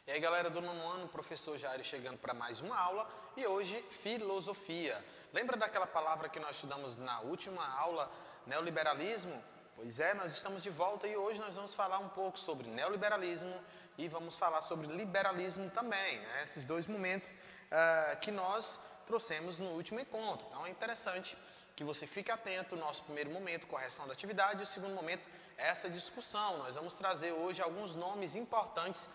E aí galera do nono ano, professor Jair chegando para mais uma aula e hoje filosofia. Lembra daquela palavra que nós estudamos na última aula, neoliberalismo? Pois é, nós estamos de volta e hoje nós vamos falar um pouco sobre neoliberalismo e vamos falar sobre liberalismo também, né? Esses dois momentos que nós trouxemos no último encontro. Então é interessante que você fique atento. O nosso primeiro momento, correção da atividade, e o segundo momento, essa discussão. Nós vamos trazer hoje alguns nomes importantes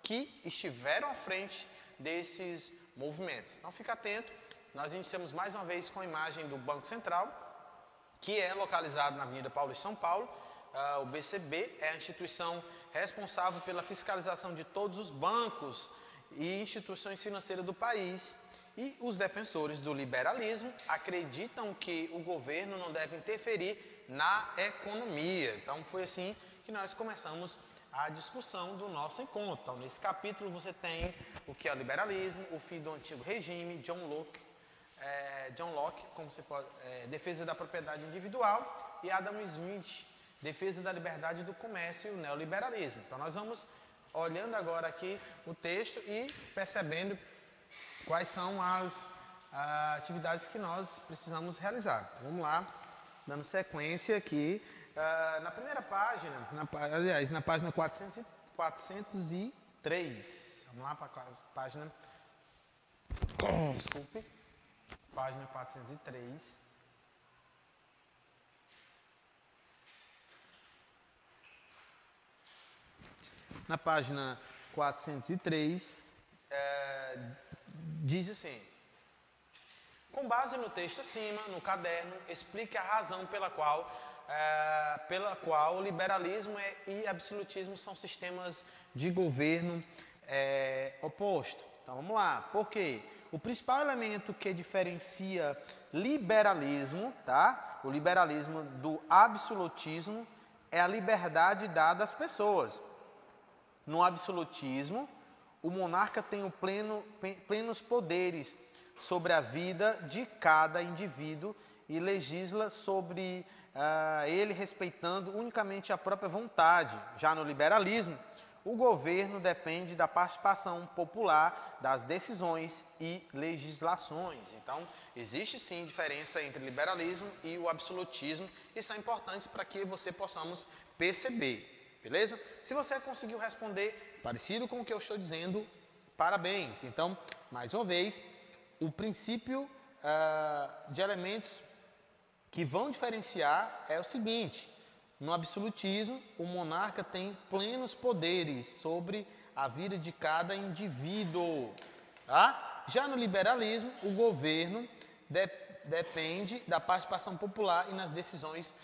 que estiveram à frente desses movimentos. Então fica atento, nós iniciamos mais uma vez com a imagem do Banco Central, que é localizado na Avenida Paulista, São Paulo. O BCB é a instituição responsável pela fiscalização de todos os bancos e instituições financeiras do país. E os defensores do liberalismo acreditam que o governo não deve interferir na economia. Então foi assim que nós começamos a discussão do nosso encontro. Então, nesse capítulo você tem o que é o liberalismo, o fim do antigo regime, John Locke, como você pode, defesa da propriedade individual, e Adam Smith, defesa da liberdade do comércio e o neoliberalismo. Então nós vamos olhando agora aqui o texto e percebendo quais são as atividades que nós precisamos realizar. Vamos lá, dando sequência aqui. Na primeira página, aliás, na página 403, vamos lá para a página, desculpe, página 403. Na página 403, diz assim: com base no texto acima, no caderno, explique a razão pela qual o liberalismo e absolutismo são sistemas de governo oposto. Então vamos lá, por quê? O principal elemento que diferencia liberalismo, tá? O liberalismo do absolutismo é a liberdade dada às pessoas. No absolutismo, o monarca tem plenos poderes sobre a vida de cada indivíduo e legisla sobre ele respeitando unicamente a própria vontade. Já no liberalismo, o governo depende da participação popular das decisões e legislações. Então, existe sim diferença entre o liberalismo e o absolutismo e são importantes para que você possamos perceber. Beleza? Se você conseguiu responder parecido com o que eu estou dizendo, parabéns. Então, mais uma vez, o princípio de elementos que vão diferenciar é o seguinte: no absolutismo, o monarca tem plenos poderes sobre a vida de cada indivíduo. Tá? Já no liberalismo, o governo depende da participação popular e nas decisões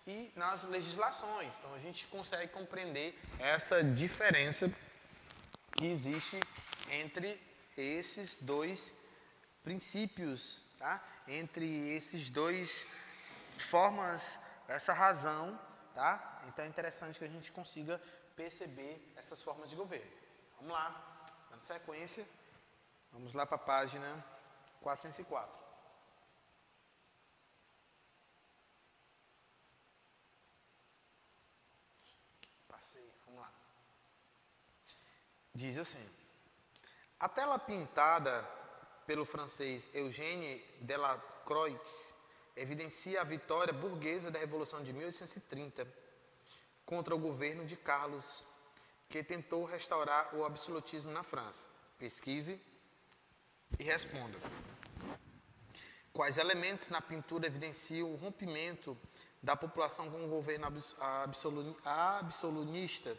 e nas legislações. Então a gente consegue compreender essa diferença que existe entre esses dois princípios, tá? Entre esses dois formas, essa razão, tá? Então é interessante que a gente consiga perceber essas formas de governo. Vamos lá, dando sequência, vamos lá para a página 404. Vamos lá. Diz assim: a tela pintada pelo francês Eugène Delacroix evidencia a vitória burguesa da Revolução de 1830 contra o governo de Carlos, que tentou restaurar o absolutismo na França. Pesquise e responda. Quais elementos na pintura evidenciam o rompimento da população com o governo absolutista,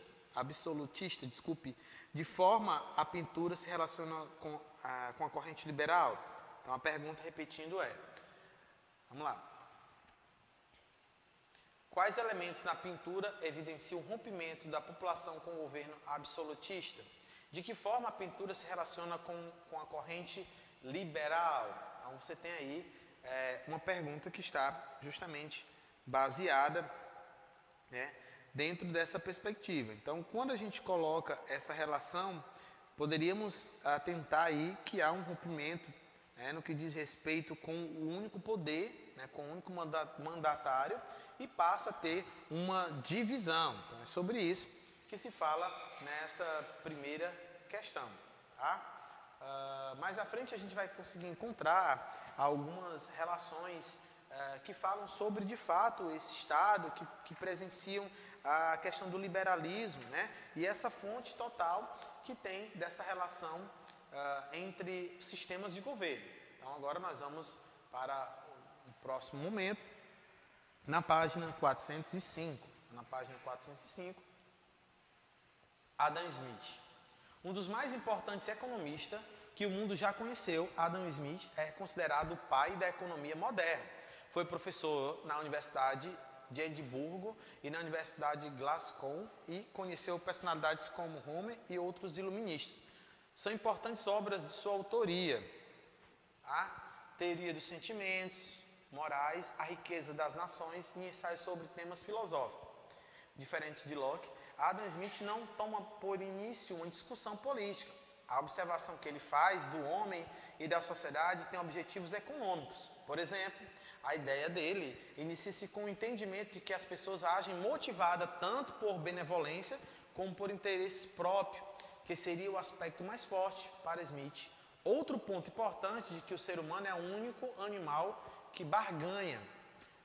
de forma a pintura se relaciona com a corrente liberal? Então a pergunta, repetindo, vamos lá. Quais elementos na pintura evidenciam o rompimento da população com o governo absolutista? De que forma a pintura se relaciona com a corrente liberal? Então você tem aí uma pergunta que está justamente baseada, né, dentro dessa perspectiva. Então, quando a gente coloca essa relação, poderíamos atentar aí que há um rompimento, né, no que diz respeito com o único poder, né, com o único mandatário, e passa a ter uma divisão. Então, é sobre isso que se fala nessa primeira questão. Tá? Mais à frente a gente vai conseguir encontrar algumas relações que falam sobre, de fato, esse Estado, que presenciam a questão do liberalismo, né? E essa fonte total que tem dessa relação entre sistemas de governo. Então agora nós vamos para o próximo momento, na página 405. Na página 405, Adam Smith. Um dos mais importantes economistas que o mundo já conheceu, Adam Smith é considerado o pai da economia moderna. Foi professor na Universidade de Edimburgo e na Universidade de Glasgow e conheceu personalidades como Homer e outros iluministas. São importantes obras de sua autoria: a Teoria dos Sentimentos Morais, A Riqueza das Nações e ensaios sobre temas filosóficos. Diferente de Locke, Adam Smith não toma por início uma discussão política. A observação que ele faz do homem e da sociedade tem objetivos econômicos. Por exemplo, a ideia dele inicia-se com o entendimento de que as pessoas agem motivadas tanto por benevolência como por interesse próprio, que seria o aspecto mais forte para Smith. Outro ponto importante de que o ser humano é o único animal que barganha.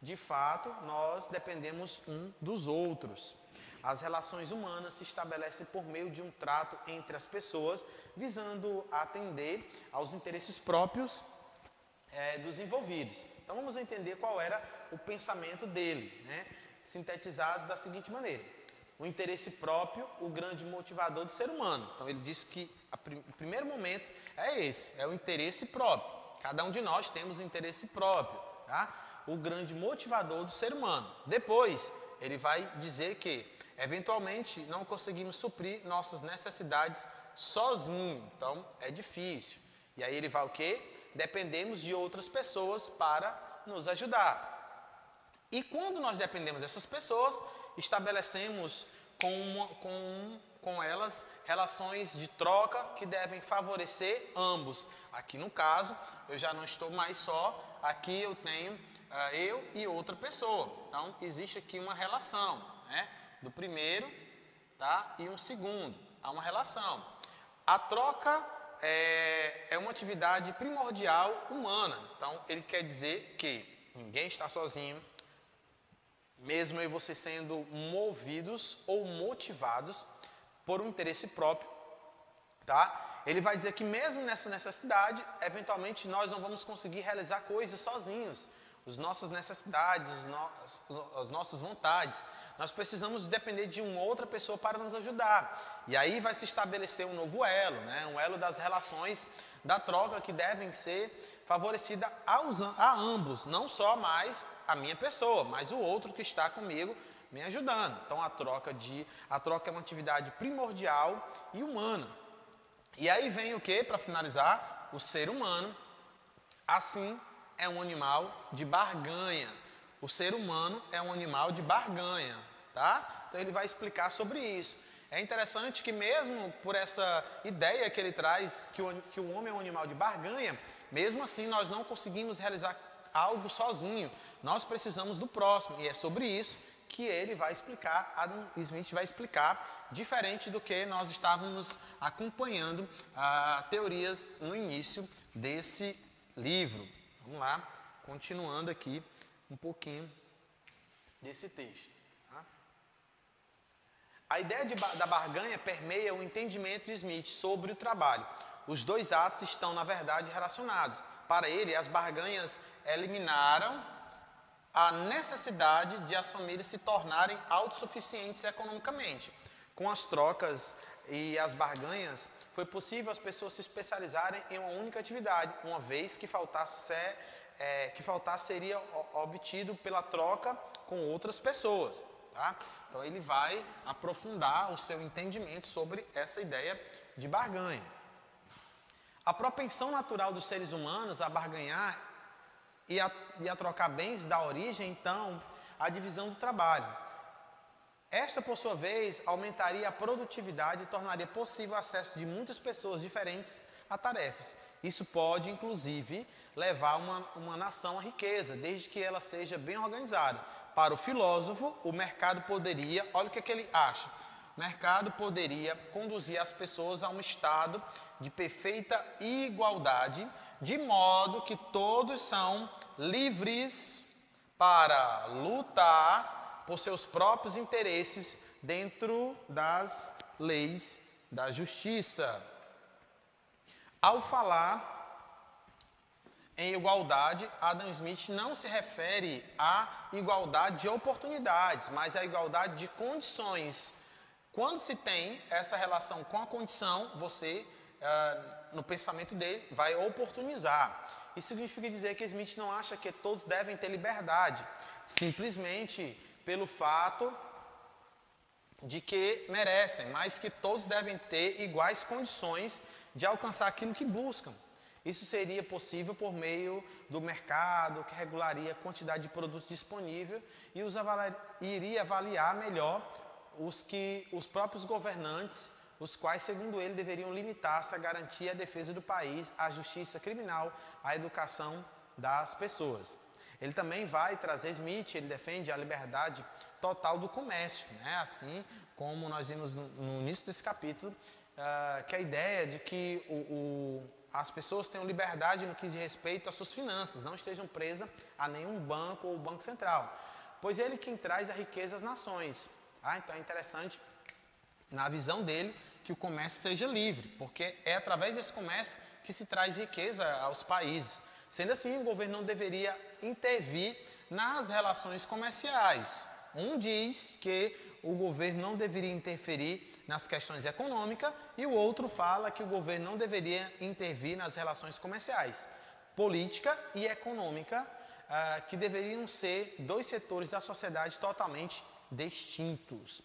De fato, nós dependemos um dos outros. As relações humanas se estabelecem por meio de um trato entre as pessoas, visando atender aos interesses próprios dos envolvidos. Então vamos entender qual era o pensamento dele, né? Sintetizado da seguinte maneira: o interesse próprio, o grande motivador do ser humano. Então ele disse que o primeiro momento é esse, é o interesse próprio. Cada um de nós temos um interesse próprio, tá? O grande motivador do ser humano. Depois, ele vai dizer que, eventualmente, não conseguimos suprir nossas necessidades sozinhos. Então, é difícil. E aí ele vai o quê? Dependemos de outras pessoas para nos ajudar. E quando nós dependemos dessas pessoas, estabelecemos com elas relações de troca que devem favorecer ambos. Aqui no caso, eu já não estou mais só, aqui eu tenho eu e outra pessoa. Então, existe aqui uma relação, né? Do primeiro, tá? E um segundo. Há uma relação. A troca é uma atividade primordial humana. Então, ele quer dizer que ninguém está sozinho, mesmo eu e você sendo movidos ou motivados por um interesse próprio, tá? Ele vai dizer que mesmo nessa necessidade, eventualmente nós não vamos conseguir realizar coisas sozinhos. As nossas necessidades, as nossas vontades. Nós precisamos depender de uma outra pessoa para nos ajudar. E aí vai se estabelecer um novo elo, né? Um elo das relações da troca que devem ser favorecidas a ambos, não só mais a minha pessoa, mas o outro que está comigo me ajudando. Então a troca é uma atividade primordial e humana. E aí vem o que, para finalizar? O ser humano, assim, é um animal de barganha. O ser humano é um animal de barganha, tá? Então ele vai explicar sobre isso. É interessante que mesmo por essa ideia que ele traz, que o homem é um animal de barganha, mesmo assim nós não conseguimos realizar algo sozinho. Nós precisamos do próximo. E é sobre isso que ele vai explicar, Adam Smith vai explicar, diferente do que nós estávamos acompanhando teorias no início desse livro. Vamos lá, continuando aqui um pouquinho desse texto. Tá? A ideia da barganha permeia o entendimento de Smith sobre o trabalho. Os dois atos estão, na verdade, relacionados. Para ele, as barganhas eliminaram a necessidade de as famílias se tornarem autossuficientes economicamente. Com as trocas e as barganhas, foi possível as pessoas se especializarem em uma única atividade, uma vez que faltasse seria obtido pela troca com outras pessoas. Tá? Então ele vai aprofundar o seu entendimento sobre essa ideia de barganha. A propensão natural dos seres humanos a barganhar e a trocar bens dá origem, então, à divisão do trabalho. Esta, por sua vez, aumentaria a produtividade e tornaria possível o acesso de muitas pessoas diferentes a tarefas. Isso pode, inclusive, levar uma nação à riqueza, desde que ela seja bem organizada. Para o filósofo, o mercado poderia, olha o que ele acha, mercado poderia conduzir as pessoas a um estado de perfeita igualdade, de modo que todos são livres para lutar por seus próprios interesses dentro das leis da justiça. Ao falar em igualdade, Adam Smith não se refere à igualdade de oportunidades, mas à igualdade de condições. Quando se tem essa relação com a condição, você, no pensamento dele, vai oportunizar. Isso significa dizer que Smith não acha que todos devem ter liberdade, simplesmente pelo fato de que merecem, mas que todos devem ter iguais condições de alcançar aquilo que buscam. Isso seria possível por meio do mercado, que regularia a quantidade de produtos disponível e iria avaliar melhor os próprios governantes, os quais, segundo ele, deveriam limitar-se a garantir a defesa do país, a justiça criminal, a educação das pessoas. Ele também vai trazer Smith, ele defende a liberdade total do comércio, né? Assim como nós vimos no início desse capítulo, que a ideia de que as pessoas tenham liberdade no que diz respeito às suas finanças, não estejam presas a nenhum banco ou banco central, pois é ele quem traz a riqueza às nações. Então é interessante, na visão dele, que o comércio seja livre, porque é através desse comércio que se traz riqueza aos países. Sendo assim, o governo não deveria intervir nas relações comerciais. Um diz que o governo não deveria interferir nas questões econômicas e o outro fala que o governo não deveria intervir nas relações comerciais. Política e econômica, que deveriam ser dois setores da sociedade totalmente distintos.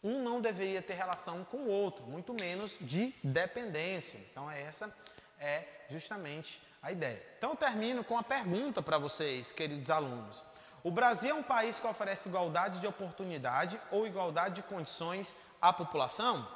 Um não deveria ter relação com o outro, muito menos de dependência. Então essa é justamente a ideia. Então eu termino com uma pergunta para vocês, queridos alunos. O Brasil é um país que oferece igualdade de oportunidade ou igualdade de condições à população?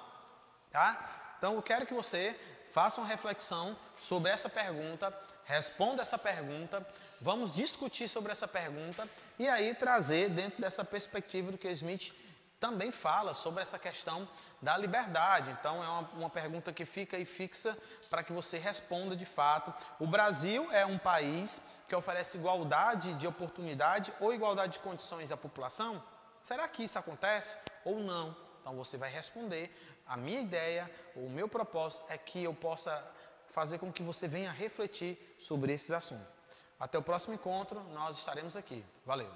Tá? Então eu quero que você faça uma reflexão sobre essa pergunta, responda essa pergunta, vamos discutir sobre essa pergunta e aí trazer dentro dessa perspectiva do que Smith também fala sobre essa questão da liberdade. Então é uma pergunta que fica aí fixa para que você responda de fato. O Brasil é um país que oferece igualdade de oportunidade ou igualdade de condições à população? Será que isso acontece ou não? Então você vai responder. A minha ideia, o meu propósito é que eu possa fazer com que você venha refletir sobre esses assuntos. Até o próximo encontro, nós estaremos aqui. Valeu!